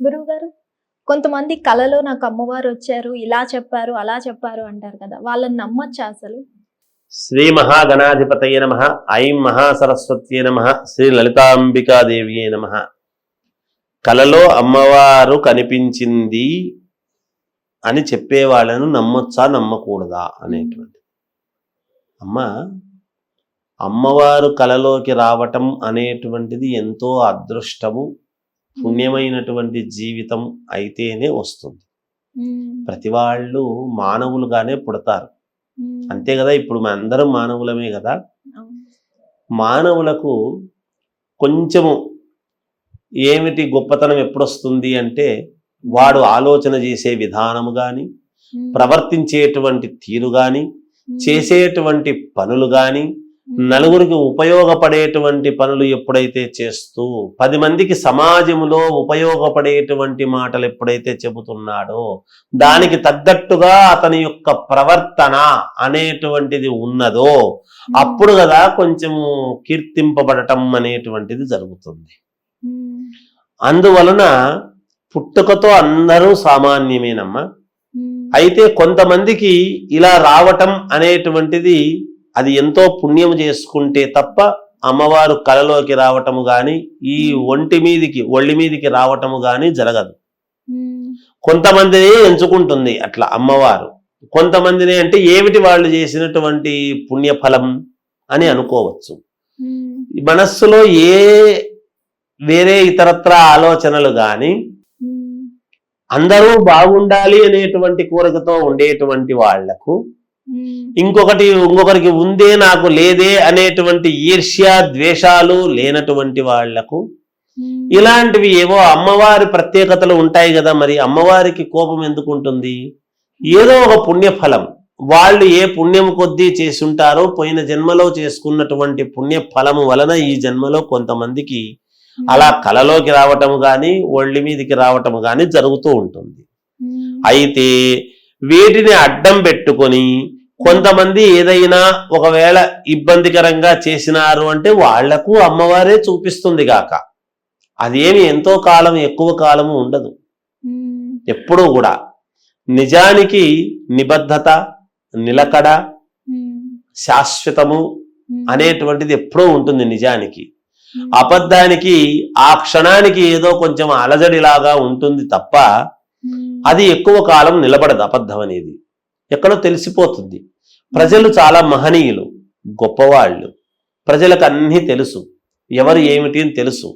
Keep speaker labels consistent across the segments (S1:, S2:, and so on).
S1: గురువు గారు, కొంతమంది కలలో నాకు అమ్మవారు వచ్చారు, ఇలా చెప్పారు, అలా చెప్పారు అంటారు కదా! వాళ్ళని నమ్మొచ్చా అసలు?
S2: శ్రీ మహాగణాధిపతయ నమః. ఐం మహాసరస్వత్యే నమః. శ్రీ లలితాంబికాదేవియే నమః. కలలో అమ్మవారు కనిపించింది అని చెప్పేవాళ్ళను నమ్మొచ్చా నమ్మకూడదా అనేటువంటి అమ్మవారు కలలోకి రావటం అనేటువంటిది ఎంతో అదృష్టము, పుణ్యమైనటువంటి జీవితం అయితేనే వస్తుంది. ప్రతి వాళ్ళు మానవులుగానే పుడతారు, అంతే కదా. ఇప్పుడు మనందరం మానవులమే కదా. మానవులకు కొంచెము ఏమిటి గొప్పతనం ఎప్పుడొస్తుంది అంటే, వాడు ఆలోచన చేసే విధానము కానీ, ప్రవర్తించేటువంటి తీరు కానీ, చేసేటువంటి పనులు కానీ, నలుగురికి ఉపయోగపడేటువంటి పనులు ఎప్పుడైతే చేస్తూ 10 మందికి సమాజంలో ఉపయోగపడేటువంటి మాటలు ఎప్పుడైతే చెబుతున్నాడో, దానికి తగ్గట్టుగా అతని యొక్క ప్రవర్తన అనేటువంటిది ఉన్నదో అప్పుడు కదా కొంచెము కీర్తింపబడటం అనేటువంటిది జరుగుతుంది. అందువలన పుట్టుకతో అందరూ సామాన్యమేనమ్మా. అయితే కొంతమందికి ఇలా రావటం అనేటువంటిది అది ఎంతో పుణ్యం చేసుకుంటే తప్ప అమ్మవారు కలలోకి రావటము గాని, ఈ ఒళ్ళి మీదికి రావటము గాని జరగదు. కొంతమందిని ఎంచుకుంటుంది అట్లా అమ్మవారు. కొంతమందిని అంటే ఏమిటి వాళ్ళు చేసినటువంటి పుణ్యఫలం అని అనుకోవచ్చు. మనస్సులో వేరే ఇతరత్ర ఆలోచనలు గాని, అందరూ బాగుండాలి అనేటువంటి కోరికతో ఉండేటువంటి వాళ్లకు, ఇంకొకరికి ఉందే నాకు లేదే అనేటువంటి ఈర్ష్య ద్వేషాలు లేనటువంటి వాళ్లకు, ఇలాంటివి ఏవో అమ్మవారి ప్రత్యేకతలు ఉంటాయి కదా. మరి అమ్మవారికి కోపం ఎందుకు ఉంటుంది? ఏదో ఒక పుణ్యఫలం వాళ్ళు ఏ పుణ్యం కొద్దీ చేసుంటారో, పోయిన జన్మలో చేసుకున్నటువంటి పుణ్యఫలము వలన ఈ జన్మలో కొంతమందికి అలా కలలోకి రావటము కానీ, ఒళ్ళి మీదికి రావటము కానీ జరుగుతూ ఉంటుంది. అయితే వీటిని అడ్డం పెట్టుకొని కొంతమంది ఏదైనా ఒకవేళ ఇబ్బందికరంగా చేసినారు అంటే వాళ్లకు అమ్మవారే చూపిస్తుంది గాక. అదేమి ఎంతో కాలం ఎక్కువ కాలము ఉండదు. ఎప్పుడూ కూడా నిజానికి నిబద్ధత, నిలకడ, శాశ్వతము అనేటువంటిది ఎప్పుడూ ఉంటుంది. నిజానికి అబద్ధానికి ఆ క్షణానికి ఏదో కొంచెం అలజడిలాగా ఉంటుంది తప్ప అది ఎక్కువ కాలం నిలబడదు. అబద్ధం అనేది ఎక్కడో తెలిసిపోతుంది. ప్రజలు చాలా మహనీయులు, గొప్పవాళ్ళు. ప్రజలకు అన్నీ తెలుసు, ఎవరు ఏమిటి అని తెలుసు.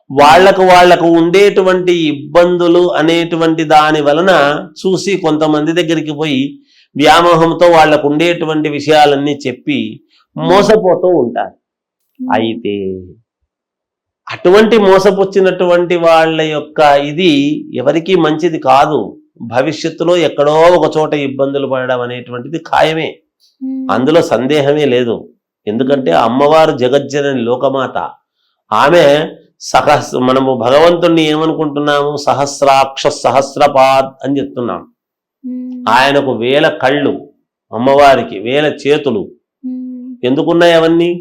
S2: వాళ్లకు ఉండేటువంటి ఇబ్బందులు అనేటువంటి దాని వలన చూసి కొంతమంది దగ్గరికి పోయి వ్యామోహంతో వాళ్లకు ఉండేటువంటి విషయాలన్నీ చెప్పి మోసపోతూ ఉంటారు. అయితే అటువంటి మోసపుచ్చినటువంటి వాళ్ళ యొక్క ఇది ఎవరికీ మంచిది కాదు. భవిష్యత్తులో ఎక్కడో ఒక చోట ఇబ్బందులు పడడం అనేటువంటిది ఖాయమే, అందులో సందేహమే లేదు. ఎందుకంటే అమ్మవారు జగజ్జనని లోకమాత. ఆమె మనము భగవంతుణ్ణి ఏమనుకుంటున్నాము? సహస్రాక్ష సహస్రపాద్ అని చెప్తున్నాం. ఆయనకు 1000 కళ్ళు, అమ్మవారికి 1000 చేతులు. ఎందుకున్నాయి అవన్నీ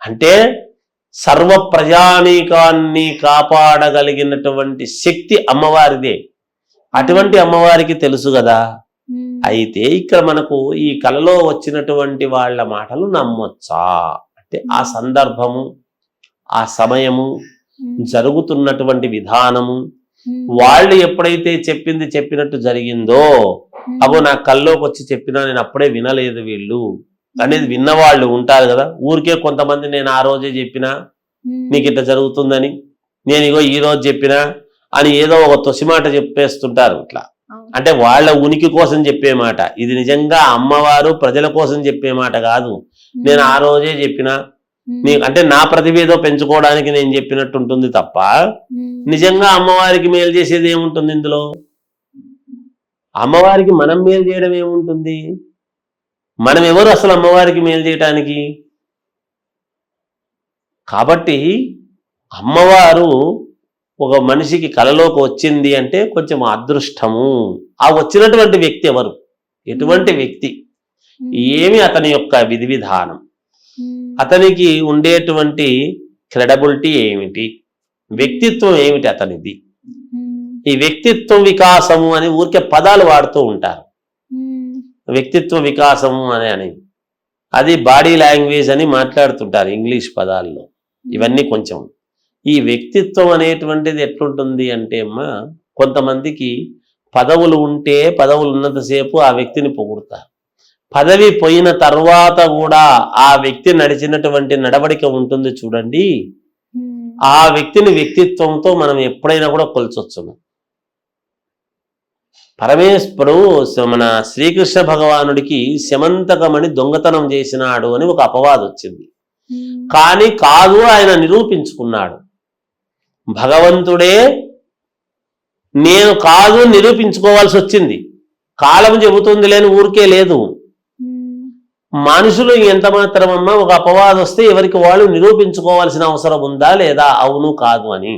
S2: అంటే సర్వ ప్రజానీకాన్ని కాపాడగలిగినటువంటి శక్తి అమ్మవారిదే. అటువంటి అమ్మవారికి తెలుసు కదా. అయితే ఇక్కడ మనకు ఈ కలలో వచ్చినటువంటి వాళ్ళ మాటలు నమ్మొచ్చా అంటే, ఆ సందర్భము, ఆ సమయము, జరుగుతున్నటువంటి విధానము, వాళ్ళు ఎప్పుడైతే చెప్పినట్టు జరిగిందో, అగో నా కల్లోకి వచ్చి చెప్పినా నేను అప్పుడే వినలేదు వీళ్ళు అనేది విన్నవాళ్ళు ఉంటారు కదా. ఊరికే కొంతమంది నేను ఆ రోజే చెప్పినా నీకు ఇట్లా జరుగుతుందని, నేను ఇగో ఈ రోజు చెప్పినా అని ఏదో ఒక తొసిమాట చెప్పేస్తుంటారు. ఇట్లా అంటే వాళ్ళ ఉనికి కోసం చెప్పే మాట. ఇది నిజంగా అమ్మవారు ప్రజల కోసం చెప్పే మాట కాదు. నేను ఆ రోజే చెప్పినా అంటే నా ప్రతిభ ఏదో పెంచుకోవడానికి నేను చెప్పినట్టు ఉంటుంది తప్ప నిజంగా అమ్మవారికి మేలు చేసేది ఏముంటుంది ఇందులో? అమ్మవారికి మనం మేలు చేయడం ఏముంటుంది? మనం ఎవరు అసలు అమ్మవారికి మేలు చేయటానికి? కాబట్టి అమ్మవారు ఒక మనిషికి కలలోకి వచ్చింది అంటే కొంచెం అదృష్టము. ఆ వచ్చినటువంటి వ్యక్తి ఎవరు, ఎటువంటి వ్యక్తి, ఏమి అతని యొక్క విధి విధానం, అతనికి ఉండేటువంటి క్రెడబిలిటీ ఏమిటి, వ్యక్తిత్వం ఏమిటి అతనిది, ఈ వ్యక్తిత్వ వికాసము అని ఊరికే పదాలు వాడుతూ ఉంటారు. వ్యక్తిత్వ వికాసము అని అది బాడీ లాంగ్వేజ్ అని మాట్లాడుతుంటారు ఇంగ్లీష్ పదాల్లో. ఇవన్నీ కొంచెం ఈ వ్యక్తిత్వం అనేటువంటిది ఎట్లుంటుంది అంటే అమ్మా, కొంతమందికి పదవులు ఉంటే పదవులు ఉన్నంతసేపు ఆ వ్యక్తిని పొగుడుతారు. పదవి పోయిన తర్వాత కూడా ఆ వ్యక్తి నడిచినటువంటి నడవడిక ఉంటుంది చూడండి, ఆ వ్యక్తిని వ్యక్తిత్వంతో మనం ఎప్పుడైనా కూడా కొల్చొచ్చును. పరమేశ్వరుడు మన శ్రీకృష్ణ భగవానుడికి శమంతకమని దొంగతనం చేసినాడు అని ఒక అపవాదం వచ్చింది. కానీ కాదు, ఆయన నిరూపించుకున్నాడు. భగవంతుడే నేను కాదు నిరూపించుకోవాల్సి వచ్చింది. కాలం చెబుతుంది లేని ఊరికే లేదు. మనుషులు ఎంత మాత్రమమ్మా ఒక అపవాదం వస్తే ఎవరికి వాళ్ళు నిరూపించుకోవాల్సిన అవసరం ఉందా లేదా, అవును కాదు అని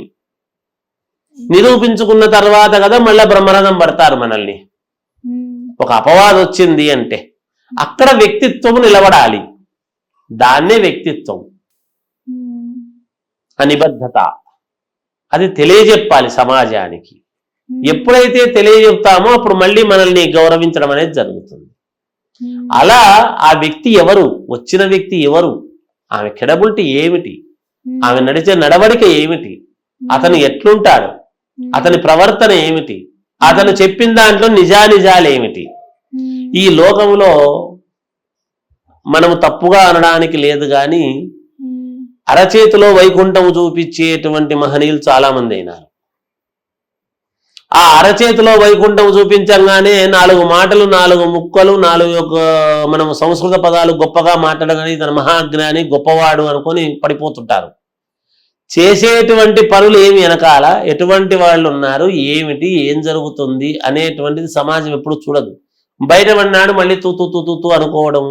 S2: నిరూపించుకున్న తర్వాత కదా మళ్ళా బ్రహ్మరథం పడతారు మనల్ని. ఒక అపవాదం వచ్చింది అంటే అక్కడ వ్యక్తిత్వం నిలబడాలి. దాన్నే వ్యక్తిత్వం, నిబద్ధత. అది తెలియజెప్పాలి సమాజానికి. ఎప్పుడైతే తెలియజెప్తామో అప్పుడు మళ్ళీ మనల్ని గౌరవించడం అనేది జరుగుతుంది. అలా ఆ వ్యక్తి ఎవరు, వచ్చిన వ్యక్తి ఎవరు, ఆమె క్రెడిబిలిటీ ఏమిటి, ఆమె నడిచే నడవడిక ఏమిటి, అతను ఎట్లుంటాడు, అతని ప్రవర్తన ఏమిటి, అతను చెప్పిన దాంట్లో నిజానిజాలు ఏమిటి. ఈ లోకంలో మనము తప్పుగా అనడానికి లేదు కానీ అరచేతిలో వైకుంఠము చూపించేటువంటి మహనీయులు చాలా మంది అయినారు. ఆ అరచేతిలో వైకుంఠం చూపించగానే 4 మాటలు 4 ముక్కలు 4 మనం సంస్కృత పదాలు గొప్పగా మాట్లాడగానే తన మహాజ్ఞాని గొప్పవాడు అనుకొని పడిపోతుంటారు. చేసేటువంటి పనులు ఏమి వెనకాల ఎటువంటి వాళ్ళు ఉన్నారు, ఏమిటి, ఏం జరుగుతుంది అనేటువంటిది సమాజం ఎప్పుడు చూడదు. బయట పడినాడు మళ్ళీ తూ తూ తూ తూ తూ అనుకోవడం,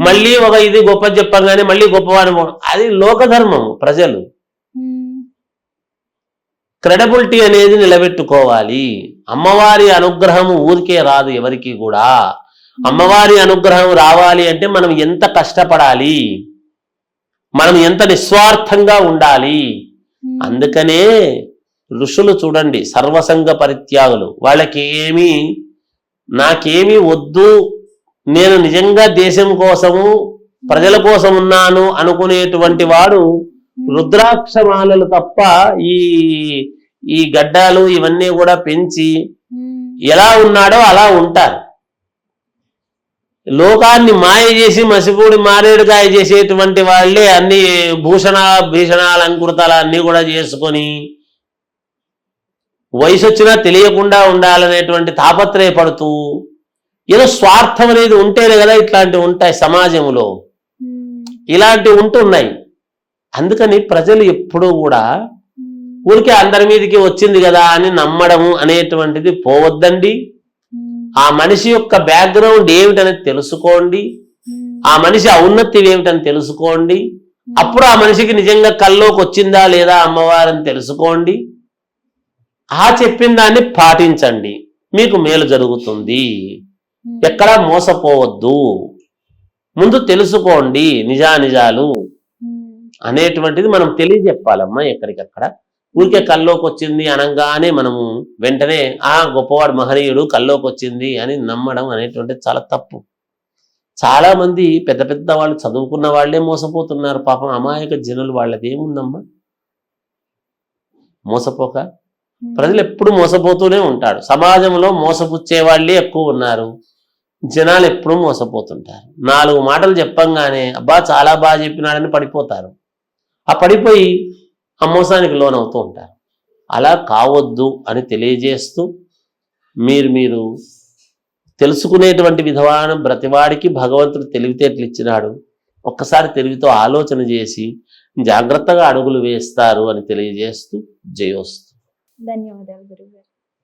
S2: మళ్ళీ ఒక ఇది గొప్ప చెప్పగానే మళ్ళీ గొప్పవాడు, అది లోకధర్మం. ప్రజలు క్రెడిబిలిటీ అనేది నిలబెట్టుకోవాలి. అమ్మవారి అనుగ్రహం ఊరికే రాదు ఎవరికి కూడా. అమ్మవారి అనుగ్రహం రావాలి అంటే మనం ఎంత కష్టపడాలి, మనం ఎంత నిస్వార్థంగా ఉండాలి. అందుకనే ఋషులు చూడండి, సర్వసంగ పరిత్యాగులు. వాళ్ళకి నాకేమీ వద్దు, నేను నిజంగా దేశం కోసము ప్రజల కోసం ఉన్నాను అనుకునేటువంటి వాడు రుద్రాక్షమాలలు తప్ప ఈ గడ్డాలు ఇవన్నీ కూడా పెంచి ఎలా ఉన్నాడో అలా ఉంటారు. లోకాన్ని మాయ చేసి మసిపూడి మారేడుకాయ చేసేటువంటి వాళ్ళే అన్ని భీషణాలంకృతాలు అన్నీ కూడా చేసుకొని వయసు వచ్చినా తెలియకుండా ఉండాలనేటువంటి తాపత్రయపడుతూ ఏదో స్వార్థం అనేది ఉంటేనే కదా ఇట్లాంటివి ఉంటాయి సమాజంలో. ఇలాంటివి ఉంటున్నాయి. అందుకని ప్రజలు ఎప్పుడూ కూడా ఊరికే అందరి మీదకి వచ్చింది కదా అని నమ్మడము అనేటువంటిది పోవద్దండి. ఆ మనిషి యొక్క బ్యాక్గ్రౌండ్ ఏమిటనేది తెలుసుకోండి, ఆ మనిషి ఔన్నత్యం ఏమిటని తెలుసుకోండి. అప్పుడు ఆ మనిషికి నిజంగా కల్లోకి వచ్చిందా లేదా అమ్మవారని తెలుసుకోండి. ఆ చెప్పిన దాన్ని పాటించండి, మీకు మేలు జరుగుతుంది. ఎక్కడా మోసపోవద్దు, ముందు తెలుసుకోండి నిజానిజాలు అనేటువంటిది మనం తెలియజెప్పాలమ్మా. ఎక్కడికక్కడ ఊరికే కల్లోకి వచ్చింది అనగానే మనము వెంటనే గొప్పవాడు మహనీయుడు కల్లోకి వచ్చింది అని నమ్మడం అనేటువంటిది చాలా తప్పు. చాలా మంది పెద్ద పెద్ద వాళ్ళు చదువుకున్న వాళ్లే మోసపోతున్నారు. పాపం అమాయక జనులు, వాళ్ళది ఏముందమ్మా మోసపోక. ప్రజలు ఎప్పుడు మోసపోతూనే ఉంటాడు. సమాజంలో మోసపుచ్చే వాళ్ళే ఎక్కువ ఉన్నారు, జనాలు ఎప్పుడూ మోసపోతుంటారు. 4 మాటలు చెప్పంగానే అబ్బా చాలా బాగా చెప్పినాడని పడిపోతారు. ఆ పడిపోయి ఆ మోసానికి లోనవుతూ ఉంటారు. అలా కావద్దు అని తెలియజేస్తూ మీరు తెలుసుకునేటువంటి విధానం ప్రతివాడికి భగవంతుడు తెలివితేటలు ఇచ్చినాడు. ఒక్కసారి తెలివితో ఆలోచన చేసి జాగ్రత్తగా అడుగులు వేస్తారు అని తెలియజేస్తూ జయోస్తు.
S1: ధన్యవాదాలు గురువు.